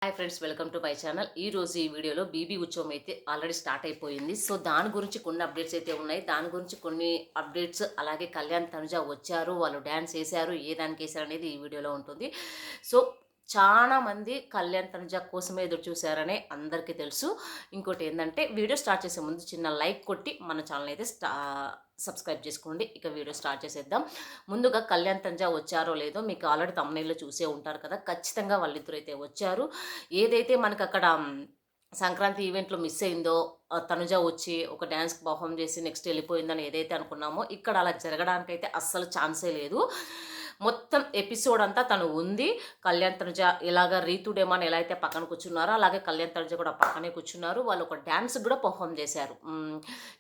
Hi friends, welcome to my channel. ఈ రోజు ఈ వీడియోలో బీబీ ఉత్సవం అయితే ఆల్రెడీ స్టార్ట్ అయిపోయింది. సో దాని గురించి కొన్ని అప్డేట్స్ అయితే ఉన్నాయి. దాని గురించి కొన్ని అప్డేట్స్, అలాగే కళ్యాణ్ తనుజ వచ్చారు, వాళ్ళు డ్యాన్స్ వేశారు, ఏ దానికి వేశారు అనేది ఈ వీడియోలో ఉంటుంది. సో చాలా మంది కళ్యాణ్ తనుజ కోసమే ఎదురు చూశారని అందరికీ తెలుసు. ఇంకోటి ఏంటంటే, వీడియో స్టార్ట్ చేసే ముందు చిన్న లైక్ కొట్టి మన ఛానల్ అయితే సబ్స్క్రైబ్ చేసుకోండి. ఇక వీడియో స్టార్ట్ చేసేద్దాం. ముందుగా కళ్యాణ్ తనుజ వచ్చారో లేదో మీకు ఆల్రెడీ తమ్నైల్లో చూసే ఉంటారు కదా. ఖచ్చితంగా వాళ్ళిద్దరు అయితే వచ్చారు. ఏదైతే మనకు అక్కడ సంక్రాంతి ఈవెంట్లో మిస్ అయిందో, తనుజ వచ్చి ఒక డ్యాన్స్కి పర్ఫామ్ చేసి నెక్స్ట్ వెళ్ళిపోయిందని ఏదైతే అనుకున్నామో, ఇక్కడ అలా జరగడానికైతే అస్సలు ఛాన్సే లేదు. మొత్తం ఎపిసోడ్ అంతా తను ఉంది. కళ్యాణ్ తనుజ ఇలాగ రీతు డేమాన్ ఎలా అయితే పక్కన కూర్చున్నారో, అలాగే కళ్యాణ్ తనుజ కూడా పక్కనే కూర్చున్నారు. వాళ్ళు ఒక డ్యాన్స్ కూడా పర్ఫామ్ చేశారు.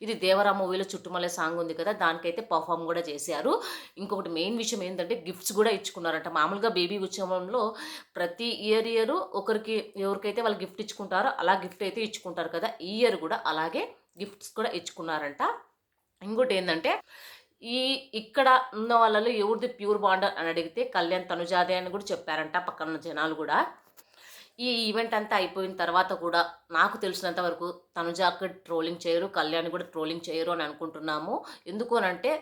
ఇది దేవరా మూవీలో చుట్టుమల్లె సాంగ్ ఉంది కదా, దానికైతే పర్ఫామ్ కూడా చేశారు. ఇంకొకటి మెయిన్ విషయం ఏంటంటే, గిఫ్ట్స్ కూడా ఇచ్చుకున్నారంట. మామూలుగా బేబీ ఉత్సవంలో ప్రతి ఇయర్ ఒకరికి ఎవరికైతే వాళ్ళు గిఫ్ట్ ఇచ్చుకుంటారో అలా గిఫ్ట్ అయితే ఇచ్చుకుంటారు కదా, ఈ ఇయర్ కూడా అలాగే గిఫ్ట్స్ కూడా ఇచ్చుకున్నారంట. ఇంకోటి ఏంటంటే, ఇక్కడ ఉన్న వాళ్ళలో ఎవరిది ప్యూర్ బాండ్ అని అడిగితే కళ్యాణ్ తనుజాదే అని కూడా చెప్పారంట పక్కన ఉన్న జనాలు కూడా. ఈ ఈవెంట్ అంతా అయిపోయిన తర్వాత కూడా నాకు తెలిసినంత వరకు తనుజాకి ట్రోలింగ్ చేయరు, కళ్యాణ్ కూడా ట్రోలింగ్ చేయరు అని అనుకుంటున్నాము. ఎందుకు అని అంటే,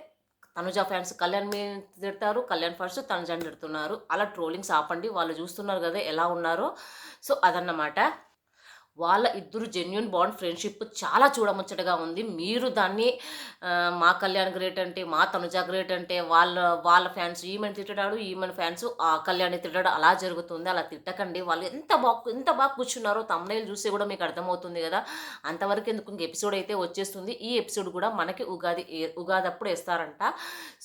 తనుజ ఫ్యాన్స్ కళ్యాణ్ మీద తిడతారు, కళ్యాణ్ ఫ్యాన్స్ తనుజాని తిడుతున్నారు. అలా ట్రోలింగ్స్ ఆపండి, వాళ్ళు చూస్తున్నారు కదా ఎలా ఉన్నారో. సో అదన్నమాట. వాళ్ళ ఇద్దరు జెన్యున్ బాండ్, ఫ్రెండ్షిప్ చాలా చూడముచ్చటగా ఉంది. మీరు దాన్ని మా కళ్యాణ్ గ్రేట్ అంటే, మా తనుజ గ్రేట్ అంటే, వాళ్ళ వాళ్ళ ఫ్యాన్స్ ఈమెను తిట్టాడు, ఈమెన్ ఫ్యాన్స్ ఆ కళ్యాణ్ని తిట్టాడు, అలా జరుగుతుంది. అలా తిట్టకండి. వాళ్ళు ఎంత బాగా కూర్చున్నారో తమ్నైల్ చూసి కూడా మీకు అర్థమవుతుంది కదా. అంతవరకు ఎందుకు, ఇంక ఎపిసోడ్ అయితే వచ్చేస్తుంది. ఈ ఎపిసోడ్ కూడా మనకి ఉగాది అప్పుడు వేస్తారంట.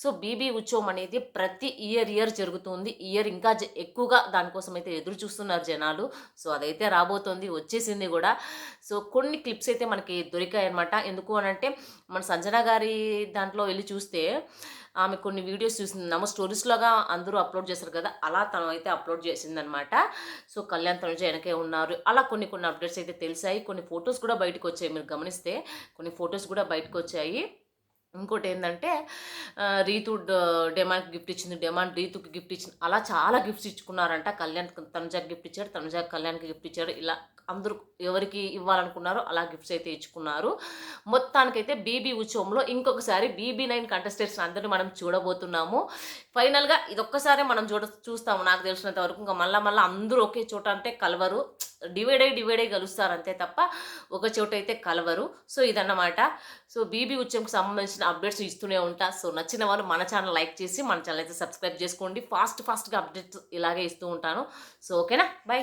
సో బీబీ ఉత్సవం అనేది ప్రతి ఇయర్ జరుగుతుంది. ఇయర్ ఇంకా ఎక్కువగా దానికోసం అయితే ఎదురు చూస్తున్నారు జనాలు. సో అదైతే రాబోతోంది, వచ్చేసింది కూడా. సో కొన్ని క్లిప్స్ అయితే మనకి దొరికాయి అనమాట. ఎందుకు అని అంటే, మన సంజన గారి దాంట్లో వెళ్ళి చూస్తే ఆమె కొన్ని వీడియోస్ చూస్తున్నాము, స్టోరీస్లోగా అందరూ అప్లోడ్ చేశారు కదా, అలా తను అయితే అప్లోడ్ చేసిందనమాట. సో కళ్యాణ్ తనుజ వెనకే ఉన్నారు. అలా కొన్ని అప్డేట్స్ అయితే తెలిసాయి. కొన్ని ఫొటోస్ కూడా బయటకు వచ్చాయి. మీరు గమనిస్తే కొన్ని ఫొటోస్ కూడా బయటకు వచ్చాయి. ఇంకోటి ఏంటంటే, రీతు డెమాన్కి గిఫ్ట్ ఇచ్చింది, డెమాన్ రీతుకి గిఫ్ట్ ఇచ్చింది, అలా చాలా గిఫ్ట్స్ ఇచ్చుకున్నారంట. కళ్యాణ్ తనుజాకి గిఫ్ట్ ఇచ్చాడు, తనుజా కళ్యాణ్కి గిఫ్ట్ ఇచ్చాడు. ఇలా అందరూ ఎవరికి ఇవ్వాలనుకున్నారో అలా గిఫ్ట్స్ అయితే ఇచ్చుకున్నారు. మొత్తానికైతే బీబీ ఉత్సవంలో ఇంకొకసారి BB9 కంటెస్టెంట్స్ అందరినీ మనం చూడబోతున్నాము. ఫైనల్గా ఇదొక్కసారి మనం చూస్తాము నాకు తెలిసినంత వరకు. ఇంకా మళ్ళీ అందరూ ఒకే చోట అంటే కలవరు, డివైడ్ అయ్యి కలుస్తారు అంతే తప్ప ఒక చోట అయితే కలవరు. సో ఇదన్నమాట. సో బీబీ ఉత్సవంకి సంబంధించిన అప్డేట్స్ ఇస్తూనే ఉంటా. సో నచ్చిన వాళ్ళు మన ఛానల్ లైక్ చేసి మన ఛానల్ అయితే సబ్స్క్రైబ్ చేసుకోండి. ఫాస్ట్గా అప్డేట్స్ ఇలాగే ఇస్తూ ఉంటాను. సో ఓకేనా, బై.